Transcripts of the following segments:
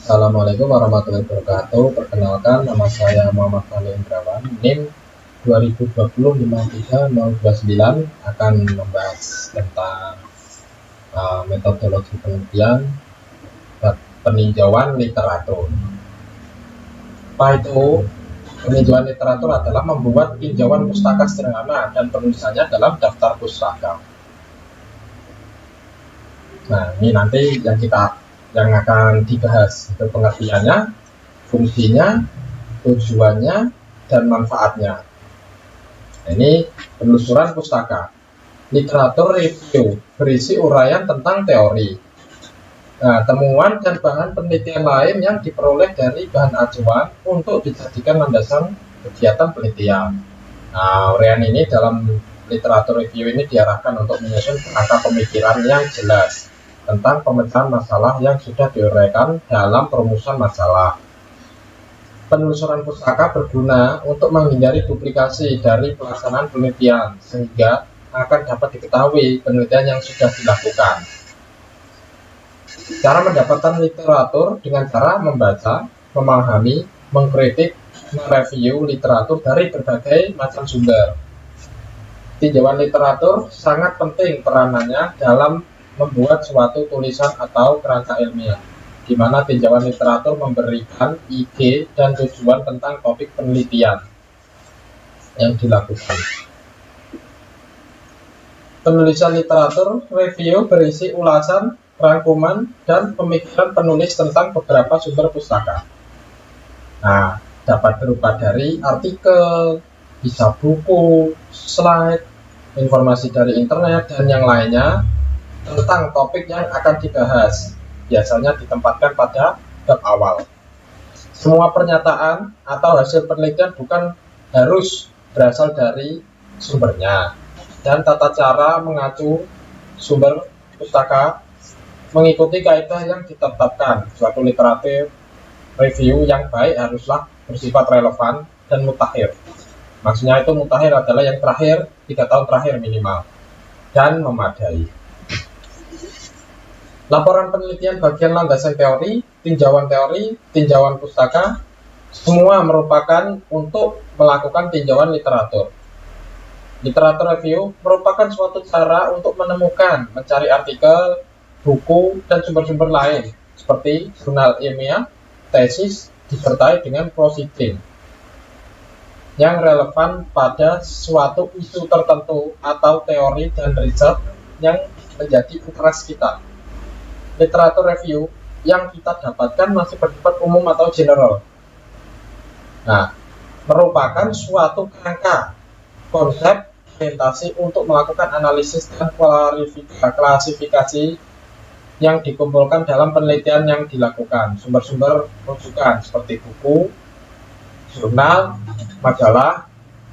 Assalamualaikum warahmatullahi wabarakatuh. Perkenalkan, nama saya Muhammad Fahmi Indrawan, NIM 2020 53029, akan membahas tentang metodologi penelitian dan peninjauan literatur. Apa itu peninjauan literatur? Adalah membuat tinjauan pustaka sederhana dan penulisannya dalam daftar pustaka. Nah, ini nanti yang akan dibahas, itu pengertiannya, fungsinya, tujuannya, dan manfaatnya. Ini penelusuran pustaka. Literatur review berisi uraian tentang teori, temuan dan bahan penelitian lain yang diperoleh dari bahan acuan untuk dijadikan landasan kegiatan penelitian. Uraian ini dalam literatur review ini diarahkan untuk menyusun kerangka pemikiran yang jelas tentang pemecahan masalah yang sudah diuraikan dalam perumusan masalah. Penelusuran pustaka berguna untuk menghindari duplikasi dari pelaksanaan penelitian, sehingga akan dapat diketahui penelitian yang sudah dilakukan. Cara mendapatkan literatur dengan cara membaca, memahami, mengkritik, mereview literatur dari berbagai macam sumber. Tinjauan literatur sangat penting peranannya dalam membuat suatu tulisan atau kerangka ilmiah, di mana tinjauan literatur memberikan ide dan tujuan tentang topik penelitian yang dilakukan. Penulisan literatur review berisi ulasan, rangkuman, dan pemikiran penulis tentang beberapa sumber pustaka. Dapat berupa dari artikel, bisa buku, slide, informasi dari internet, dan yang lainnya tentang topik yang akan dibahas. Biasanya ditempatkan pada bab awal. Semua pernyataan atau hasil penelitian bukan harus berasal dari sumbernya, dan tata cara mengacu sumber pustaka mengikuti kaidah yang ditetapkan. Suatu literatur review yang baik haruslah bersifat relevan dan mutakhir. Maksudnya itu mutakhir adalah yang terakhir, 3 tahun terakhir minimal, dan memadai. Laporan penelitian bagian landasan teori, tinjauan pustaka, semua merupakan untuk melakukan tinjauan literatur. Literatur review merupakan suatu cara untuk mencari artikel, buku, dan sumber-sumber lain, seperti jurnal ilmiah, tesis, disertai dengan proceeding yang relevan pada suatu isu tertentu atau teori dan riset yang menjadi interest kita. Literatur review yang kita dapatkan masih bersifat umum atau general. Merupakan suatu kerangka konsep orientasi untuk melakukan analisis dan klasifikasi yang dikumpulkan dalam penelitian yang dilakukan. Sumber-sumber rujukan seperti buku, jurnal, majalah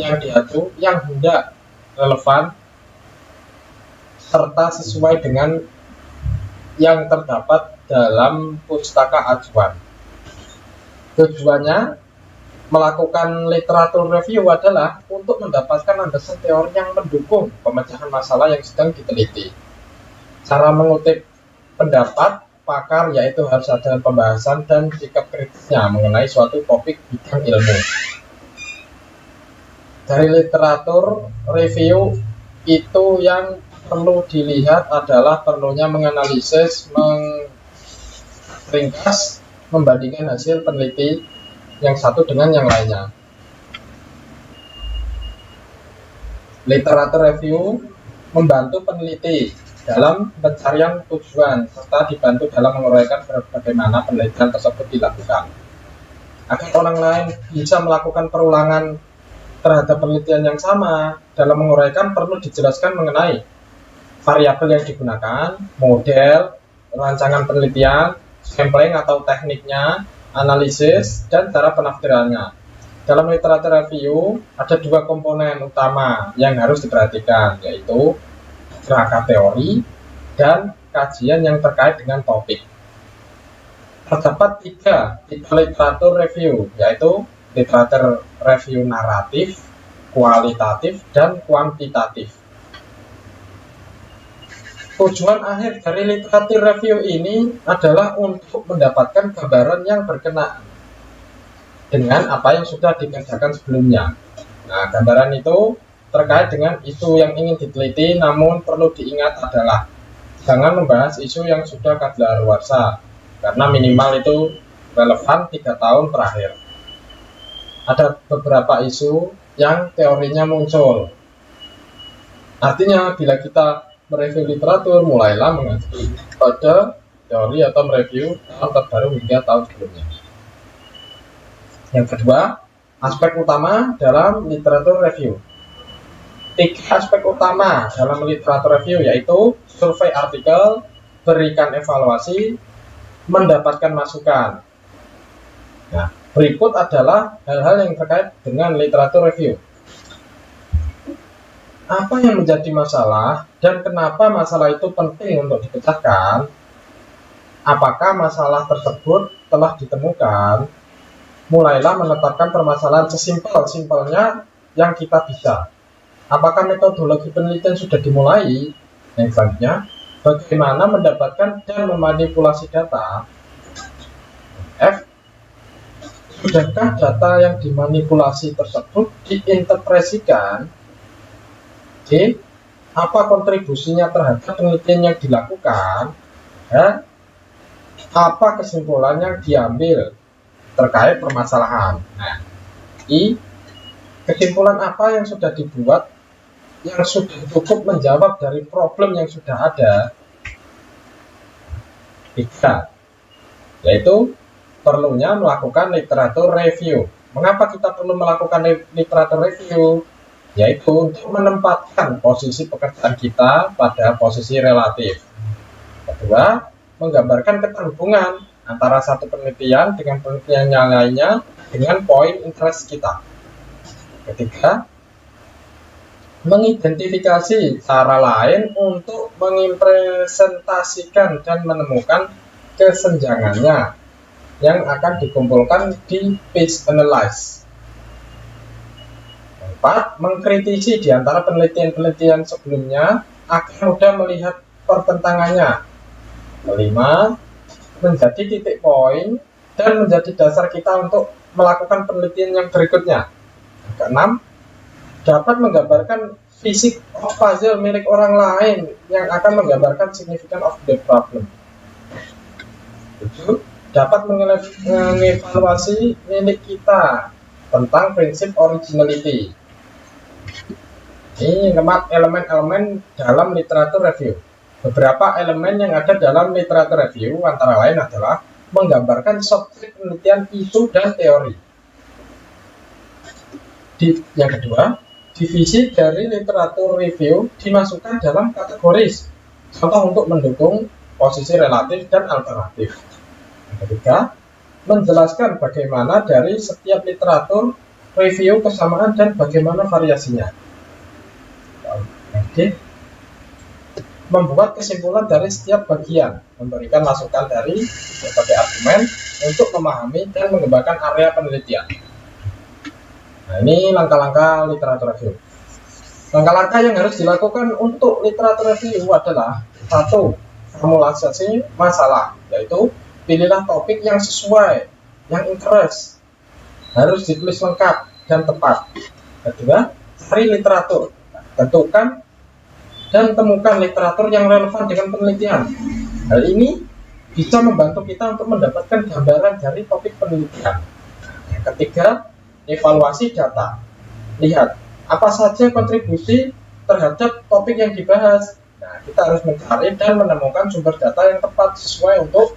yang diacu yang hendak relevan serta sesuai dengan yang terdapat dalam pustaka acuan. Tujuannya melakukan literatur review adalah untuk mendapatkan landasan teori yang mendukung pemecahan masalah yang sedang diteliti. Cara mengutip pendapat pakar yaitu harus ada pembahasan dan sikap kritisnya mengenai suatu topik bidang ilmu. Dari literatur review itu yang perlu dilihat adalah perlunya menganalisis, meringkas, membandingkan hasil peneliti yang satu dengan yang lainnya. Literatur review membantu peneliti dalam pencarian tujuan serta dibantu dalam menguraikan bagaimana penelitian tersebut dilakukan. Agar orang lain bisa melakukan perulangan terhadap penelitian yang sama, dalam menguraikan perlu dijelaskan mengenai variabel yang digunakan, model, rancangan penelitian, sampling atau tekniknya, analisis, dan cara penafsirannya. Dalam literatur review ada 2 komponen utama yang harus diperhatikan, yaitu kerangka teori dan kajian yang terkait dengan topik. Terdapat 3 tipe literatur review, yaitu literatur review naratif, kualitatif, dan kuantitatif. Tujuan akhir dari literatur review ini adalah untuk mendapatkan gambaran yang berkenaan dengan apa yang sudah dikerjakan sebelumnya. Nah, gambaran itu terkait dengan isu yang ingin diteliti, namun perlu diingat adalah jangan membahas isu yang sudah kadaluarsa, karena minimal itu relevan 3 tahun terakhir. Ada beberapa isu yang teorinya muncul. Artinya, bila kita mereview literatur, mulailah mengacu pada teori atau mereview tahun terbaru hingga tahun sebelumnya. Yang kedua, aspek utama dalam literatur review. 3 aspek utama dalam literatur review yaitu survei artikel, berikan evaluasi, mendapatkan masukan. Nah, berikut adalah hal-hal yang terkait dengan literatur review. Apa yang menjadi masalah dan kenapa masalah itu penting untuk dipecahkan? Apakah masalah tersebut telah ditemukan? Mulailah menetapkan permasalahan sesimpel-simpelnya yang kita bisa. Apakah metodologi penelitian sudah dimulai? Yang selanjutnya, bagaimana mendapatkan dan memanipulasi data? F. Sudahkah data yang dimanipulasi tersebut diinterpretasikan? G. Apa kontribusinya terhadap penelitian yang dilakukan? Dan apa kesimpulan yang diambil terkait permasalahan? Nah, I. Kesimpulan apa yang sudah dibuat yang sudah cukup menjawab dari problem yang sudah ada? 3. Yaitu perlunya melakukan literatur review. Mengapa kita perlu melakukan literatur review? Yaitu untuk menempatkan posisi pekerjaan kita pada posisi relatif. Kedua, menggambarkan keterhubungan antara satu penelitian dengan penelitian yang lainnya dengan poin interest kita. Ketiga, mengidentifikasi cara lain untuk mengimplementasikan dan menemukan kesenjangannya yang akan dikumpulkan di page analysis. 4. Mengkritisi di antara penelitian-penelitian sebelumnya agar mudah melihat pertentangannya. 5. Menjadi titik poin dan menjadi dasar kita untuk melakukan penelitian yang berikutnya. 6. Dapat menggambarkan fisik of puzzle milik orang lain yang akan menggambarkan significance of the problem. 7. Dapat mengevaluasi milik kita tentang prinsip originality. Ini keempat, elemen-elemen dalam literatur review. Beberapa elemen yang ada dalam literatur review antara lain adalah menggambarkan subjek penelitian, isu, dan teori. Yang kedua, divisi dari literatur review dimasukkan dalam kategoris, contoh untuk mendukung posisi relatif dan alternatif. Yang ketiga, menjelaskan bagaimana dari setiap literatur review kesamaan dan bagaimana variasinya. Oke. Membuat kesimpulan dari setiap bagian, memberikan masukan dari berbagai argumen untuk memahami dan mengembangkan area penelitian. Nah, ini langkah-langkah literatur review. Langkah-langkah yang harus dilakukan untuk literatur review adalah 1. Formulasi masalah, yaitu pilihlah topik yang sesuai, yang interest, harus ditulis lengkap dan tepat. Kedua, cari literatur, tentukan dan temukan literatur yang relevan dengan penelitian. Hal ini bisa membantu kita untuk mendapatkan gambaran dari topik penelitian. Yang ketiga, evaluasi data. Lihat, apa saja kontribusi terhadap topik yang dibahas. Nah, kita harus mencari dan menemukan sumber data yang tepat sesuai untuk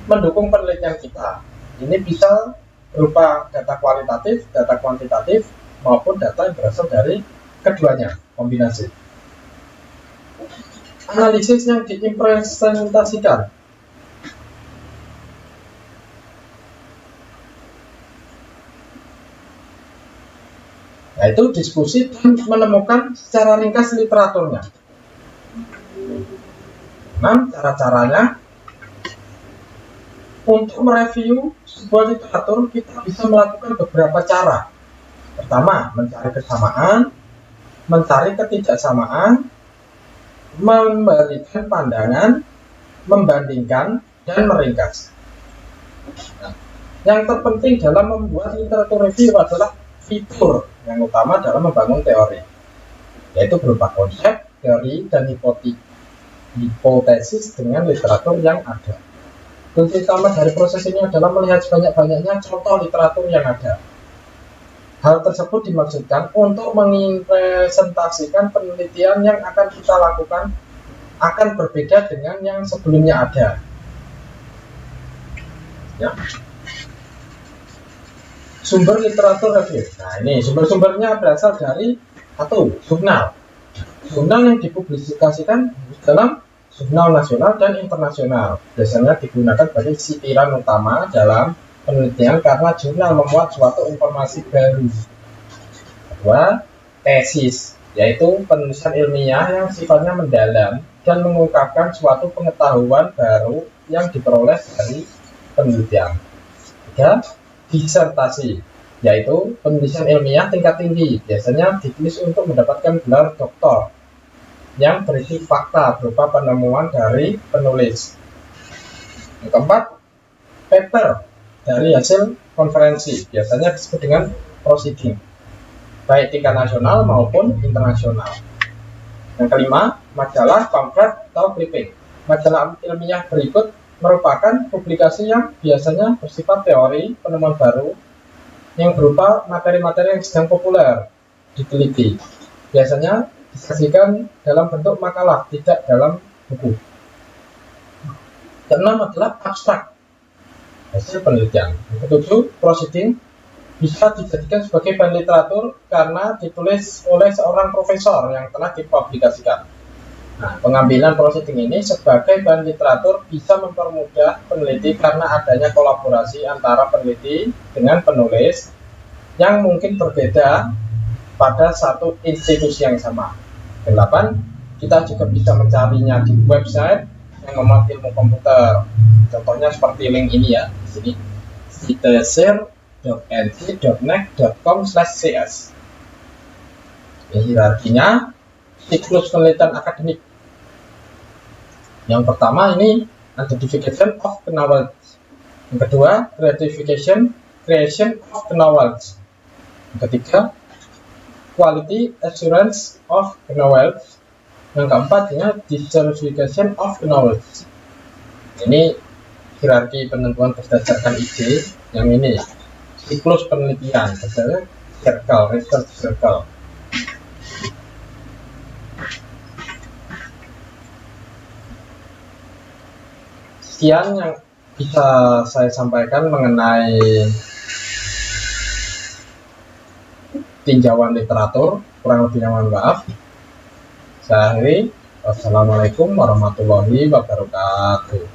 mendukung penelitian kita. Ini bisa berupa data kualitatif, data kuantitatif, maupun data yang berasal dari keduanya, kombinasi. Analisis yang diimplementasikan. Yaitu diskusi dan menemukan secara ringkas literaturnya. 6. Cara-caranya. Untuk mereview sebuah literatur, kita bisa melakukan beberapa cara. Pertama, mencari kesamaan, mencari ketidaksamaan, memberikan pandangan, membandingkan, dan meringkas. Nah, yang terpenting dalam membuat literatur review adalah fitur yang utama dalam membangun teori, yaitu berupa konsep, teori, dan hipotesis dengan literatur yang ada. Kunci utama dari proses ini adalah melihat sebanyak-banyaknya contoh literatur yang ada. Hal tersebut dimaksudkan untuk merepresentasikan penelitian yang akan kita lakukan akan berbeda dengan yang sebelumnya ada. Ya. Sumber literatur review. Nah, ini sumber-sumbernya berasal dari satu, jurnal. Jurnal yang dipublikasikan dalam jurnal nasional dan internasional. Biasanya digunakan sebagai sitiran utama dalam penelitian karena jurnal memuat suatu informasi baru. Kedua, tesis, yaitu penulisan ilmiah yang sifatnya mendalam dan mengungkapkan suatu pengetahuan baru yang diperoleh dari penelitian. Tiga, disertasi, yaitu penulisan ilmiah tingkat tinggi, biasanya ditulis untuk mendapatkan gelar doktor yang berisi fakta berupa penemuan dari penulis. Yang keempat, paper dari hasil konferensi, biasanya disebut dengan proceeding, baik tingkat nasional maupun internasional. Yang kelima, majalah, pamflet, atau clipping. Majalah ilmiah berikut merupakan publikasi yang biasanya bersifat teori, penemuan baru, yang berupa materi-materi yang sedang populer diteliti. Biasanya disajikan dalam bentuk makalah, tidak dalam buku. Keenam adalah abstrak, hasil penelitian. Yang ketujuh, proceeding, bisa dijadikan sebagai bahan literatur karena ditulis oleh seorang profesor yang telah dipublikasikan. Nah, pengambilan proceeding ini sebagai bahan literatur bisa mempermudah peneliti karena adanya kolaborasi antara peneliti dengan penulis yang mungkin berbeda pada satu institusi yang sama. 8. Kita juga bisa mencarinya di website yang memuat ilmu komputer. Contohnya seperti link ini ya, di sini citesir.nc.net.com/cs. Hierarkinya, siklus penelitian akademik. Yang pertama ini identification of knowledge. Yang kedua, creation of knowledge. Yang ketiga, quality assurance of knowledge. Yang keempatnya, dissemination of knowledge. Ini hierarki penentuan berdasarkan ide. Yang ini siklus penelitian, berdasarkan circle, research circle. Sekian yang bisa saya sampaikan mengenai tinjauan literatur, kurang lebihnya mohon maaf. Saya akhiri. Wassalamualaikum warahmatullahi wabarakatuh.